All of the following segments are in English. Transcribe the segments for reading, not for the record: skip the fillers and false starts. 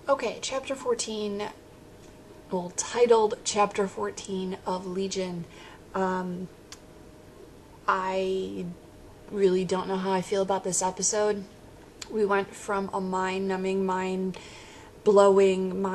Okay, chapter 14, well, titled Chapter 14 of Legion. I really don't know how I feel about this episode. We went from a mind-numbing, mind-blowing,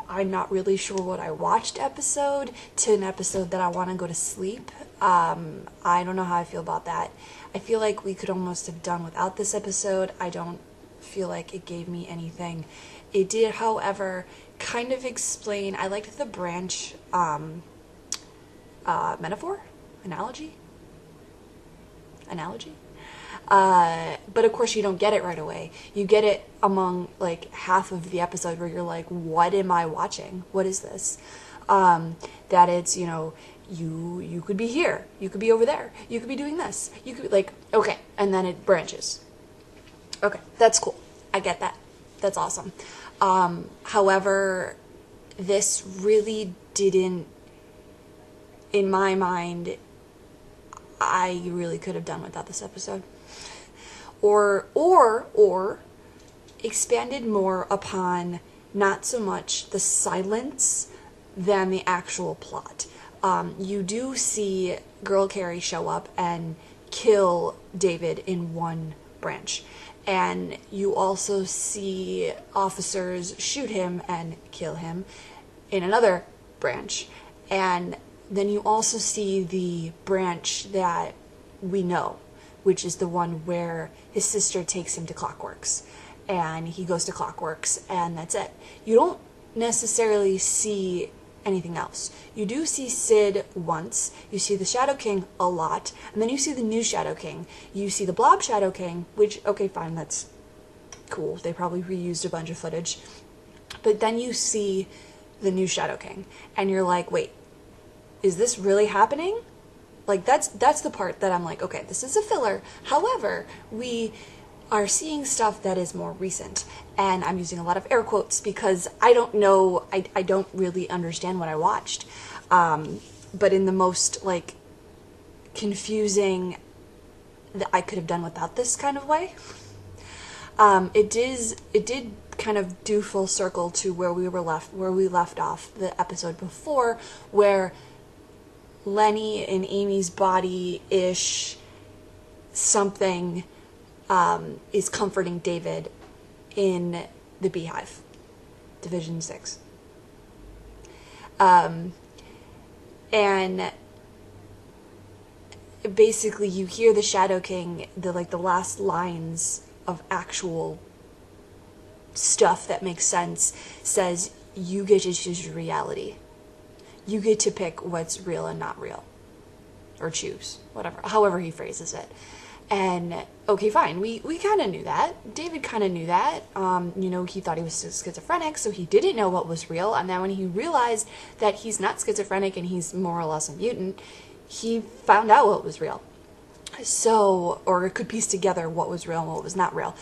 I'm not really sure what I watched episode to an episode that I want to go to sleep. I don't know how I feel about that. I feel like we could almost have done without this episode. I don't feel like it gave me anything. It did, however, kind of explain. I liked the branch metaphor? Analogy? But of course you don't get it right away. You get it among like half of the episode where you're like, what am I watching? What is this? That it's, you could be here, you could be over there, you could be doing this, you could like, okay, and then it branches. Okay, that's cool. I get that. That's awesome. However, this really didn't, in my mind, I really could have done without this episode. Or expanded more upon not so much the silence than the actual plot. You do see Girl Carrie show up and kill David in one branch. And you also see officers shoot him and kill him in another branch. And then you also see the branch that we know, which is the one where his sister takes him to Clockworks. And he goes to Clockworks, and that's it. You don't necessarily see anything else. You do see Sid once, you see the Shadow King a lot, and then you see the new Shadow King. You see the Blob Shadow King, which, okay, fine, that's cool. They probably reused a bunch of footage. But then you see the new Shadow King, and you're like, wait, is this really happening? Like, that's the part that I'm like, okay, this is a filler. However, we are seeing stuff that is more recent. And I'm using a lot of air quotes because I don't know, I don't really understand what I watched. But in the most, like, confusing that I could have done without this kind of way. It did kind of do full circle to where we left off the episode before, where Lenny in Amy's body-ish something is comforting David in the Beehive, Division 6. And basically you hear the Shadow King, the last lines of actual stuff that makes sense, says, you get to choose your reality. You get to pick what's real and not real. Or choose. Whatever. However he phrases it. And, okay, fine. We kind of knew that. David kind of knew that. He thought he was schizophrenic, so he didn't know what was real. And then when he realized that he's not schizophrenic and he's more or less a mutant, he found out what was real. So, or could piece together what was real and what was not real.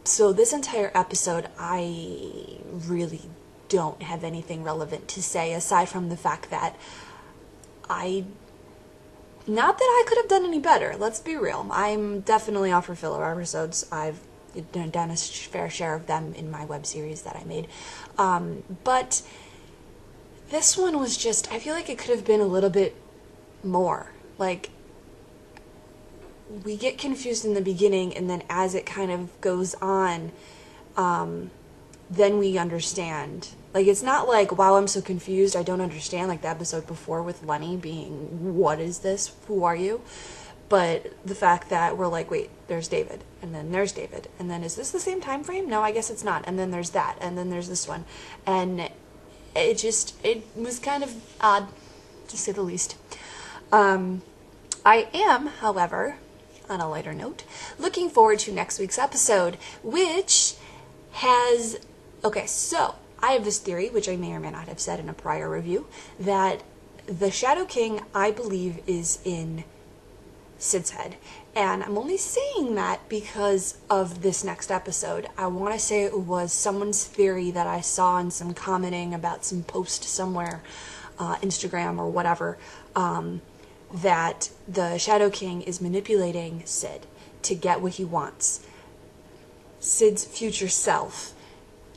So this entire episode, I really don't have anything relevant to say aside from the fact that not that I could have done any better, let's be real. I'm definitely off for filler episodes. I've done a fair share of them in my web series that I made. But this one was just, I feel like it could have been a little bit more. Like, we get confused in the beginning, and then as it kind of goes on, then we understand. Like, it's not like, wow, I'm so confused, I don't understand, like the episode before with Lenny being, what is this? Who are you? But the fact that we're like, wait, there's David, and then there's David, and then is this the same time frame? No, I guess it's not. And then there's that, and then there's this one. And it was kind of odd, to say the least. I am, however, on a lighter note, looking forward to next week's episode, which has, okay, so I have this theory, which I may or may not have said in a prior review, that the Shadow King, I believe, is in Sid's head. And I'm only saying that because of this next episode. I want to say it was someone's theory that I saw in some commenting about some post somewhere, Instagram or whatever, that the Shadow King is manipulating Sid to get what he wants. Sid's future self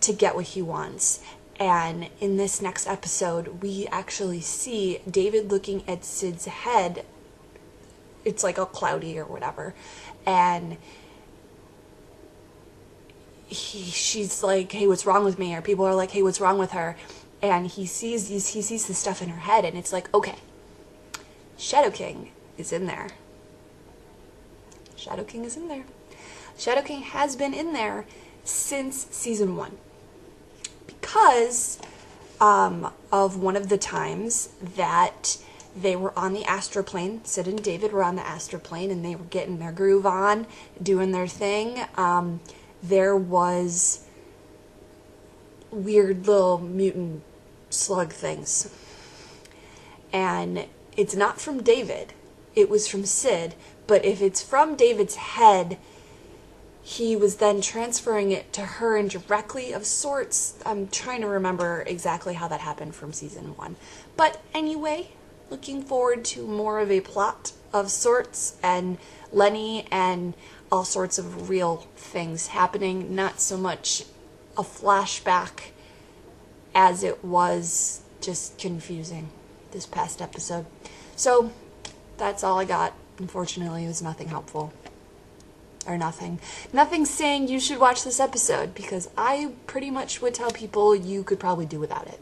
to get what he wants. And in this next episode, we actually see David looking at Sid's head. It's like all cloudy or whatever. And she's like, hey, what's wrong with me? Or people are like, hey, what's wrong with her? And he sees the stuff in her head, and it's like, okay, Shadow King is in there. Shadow King is in there. Shadow King has been in there since season 1. Because of one of the times that they were on the astral plane. Sid and David were on the astral plane, and they were getting their groove on, doing their thing. There was weird little mutant slug things. And it's not from David. It was from Sid. But if it's from David's head, he was then transferring it to her indirectly of sorts. I'm trying to remember exactly how that happened from season 1. But anyway, looking forward to more of a plot of sorts, and Lenny and all sorts of real things happening. Not so much a flashback as it was just confusing this past episode. So that's all I got. Unfortunately, it was nothing helpful. Or nothing saying you should watch this episode, because I pretty much would tell people you could probably do without it.